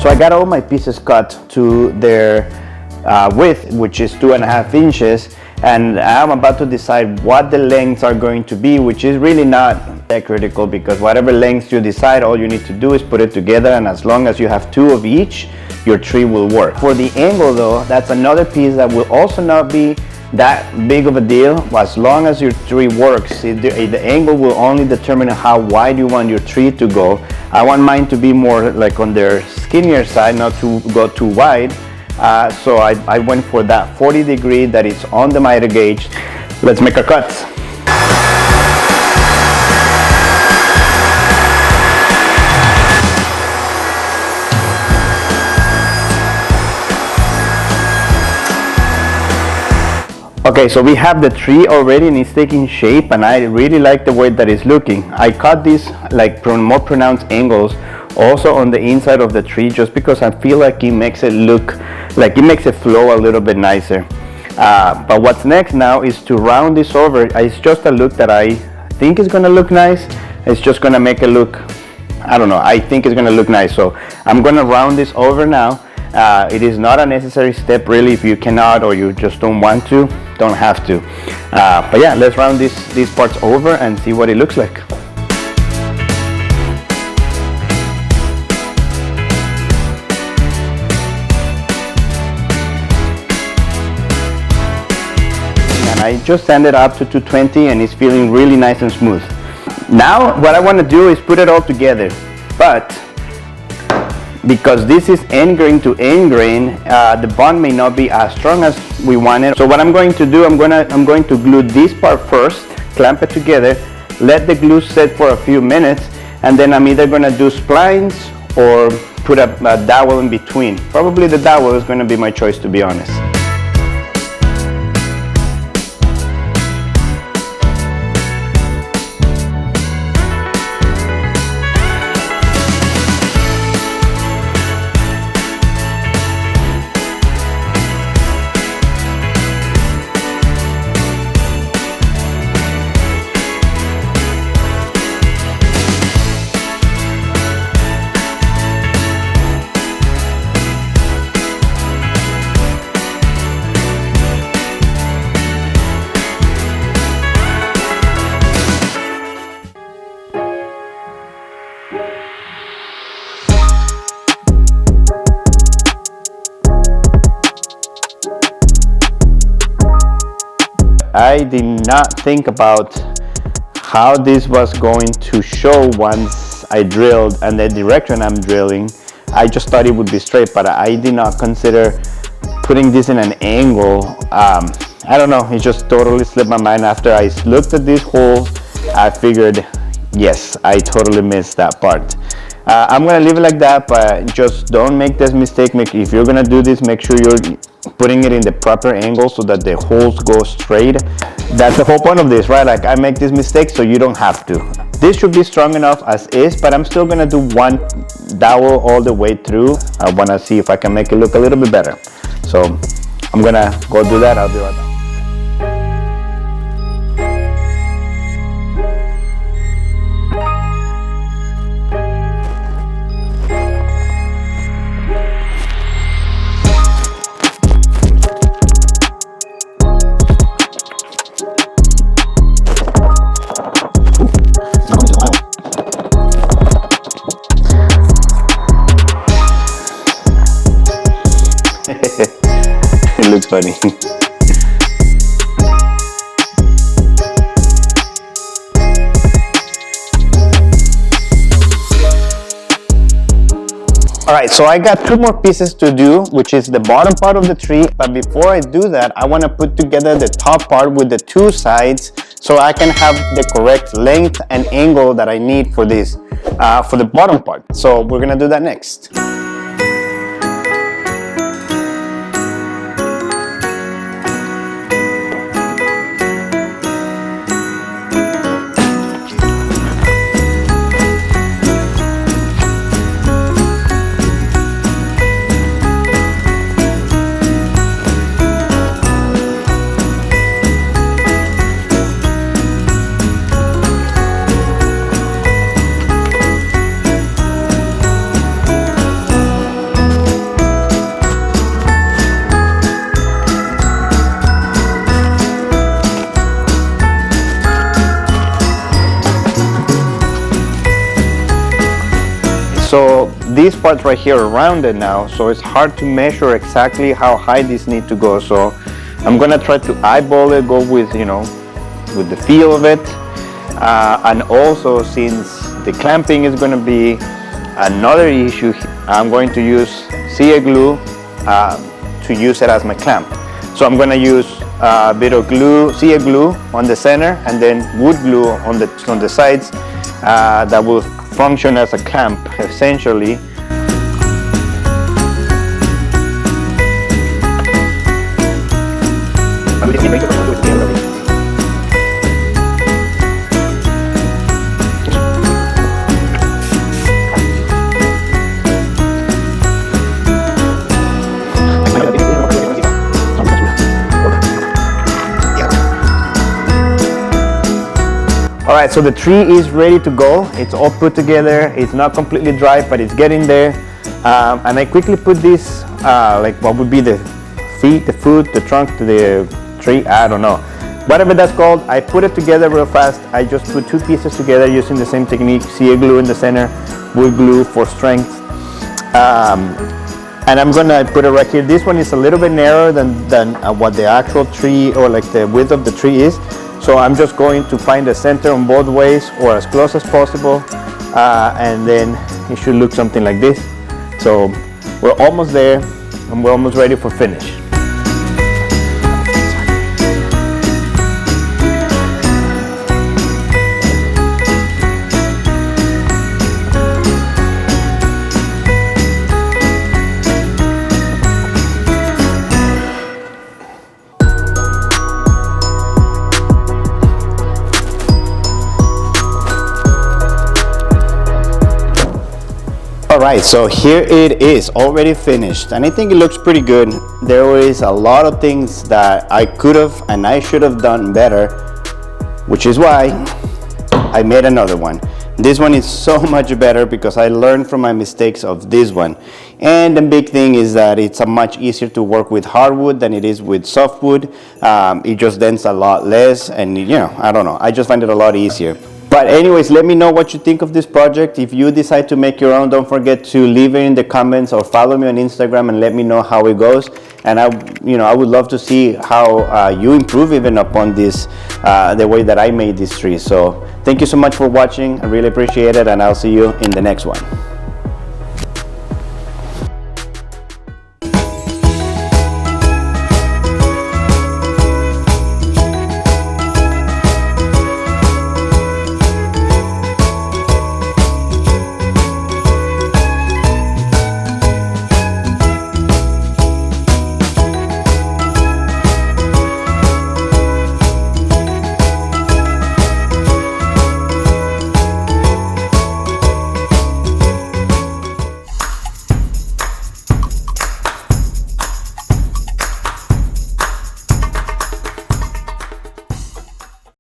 So I got all my pieces cut to their width, which is 2.5 inches, and I'm about to decide what the lengths are going to be, which is really not that critical, because whatever lengths you decide, all you need to do is put it together, and as long as you have 2 of each, your tree will work. For the angle though, that's another piece that will also not be that big of a deal. As long as your tree works, the angle will only determine how wide you want your tree to go. I want mine to be more like on their skinnier side, not to go too wide. So I went for that 40 degree that is on the miter gauge. Let's make our cuts. Okay, so we have the tree already and it's taking shape, and I really like the way that it's looking. I cut these like more pronounced angles also on the inside of the tree, just because I feel like it makes it look like it makes it flow a little bit nicer. But what's next now is to round this over. It's just a look that I think is gonna look nice. It's just gonna make it look, I don't know, I think it's gonna look nice. So I'm gonna round this over now. It is not a necessary step really. If you cannot or you just don't want to, don't have to. But yeah, let's round these parts over and see what it looks like. And I just sanded up to 220 and it's feeling really nice and smooth. Now what I want to do is put it all together, but because this is end grain to end grain, the bond may not be as strong as we want it. So what I'm going to do, I'm going to glue this part first, clamp it together, let the glue set for a few minutes, and then I'm either going to do splines or put a dowel in between. Probably the dowel is going to be my choice, to be honest. I did not think about how this was going to show once I drilled and the direction I'm drilling. I just thought it would be straight, but I did not consider putting this in an angle. I don't know, it just totally slipped my mind. After I looked at these holes, I figured, yes, I totally missed that part. I'm gonna leave it like that, but just don't make this mistake. If you're gonna do this, make sure you're putting it in the proper angle so that the holes go straight. That's the whole point of this, right? Like, I make this mistake so you don't have to. This should be strong enough as is, but I'm still gonna do one dowel all the way through. I wanna see if I can make it look a little bit better. So I'm gonna go do that. I'll be right back. It looks funny. Alright, so I got 2 more pieces to do, which is the bottom part of the tree. But before I do that, I want to put together the top part with the 2 sides so I can have the correct length and angle that I need for this, for the bottom part. So we're gonna do that next. So these parts right here are rounded now, so it's hard to measure exactly how high these need to go. So I'm gonna try to eyeball it, go with, you know, with the feel of it. And also, since the clamping is gonna be another issue, I'm going to use Sea glue to use it as my clamp. So I'm gonna use a bit of glue, Sea glue on the center, and then wood glue on the sides that will function as a clamp essentially. Alright, so the tree is ready to go. It's all put together. It's not completely dry, but it's getting there. And I quickly put this, like what would be the feet, the foot, the trunk to the tree, I don't know. Whatever that's called, I put it together real fast. I just put two pieces together using the same technique, Sea glue in the center, wood glue for strength. And I'm gonna put it right here. This one is a little bit narrower than what the actual tree, or like the width of the tree is. So I'm just going to find the center on both ways, or as close as possible, and then it should look something like this. So we're almost there, and we're almost ready for finish. Alright, so here it is, already finished, and I think it looks pretty good. There is a lot of things that I could have and I should have done better, which is why I made another one. This one is so much better because I learned from my mistakes of this one. And the big thing is that it's much easier to work with hardwood than it is with softwood. It just dents a lot less, and you know, I don't know, I just find it a lot easier. But anyways, let me know what you think of this project. If you decide to make your own, don't forget to leave it in the comments or follow me on Instagram and let me know how it goes. And I would love to see how you improve even upon this, the way that I made this tree. So thank you so much for watching. I really appreciate it, and I'll see you in the next one.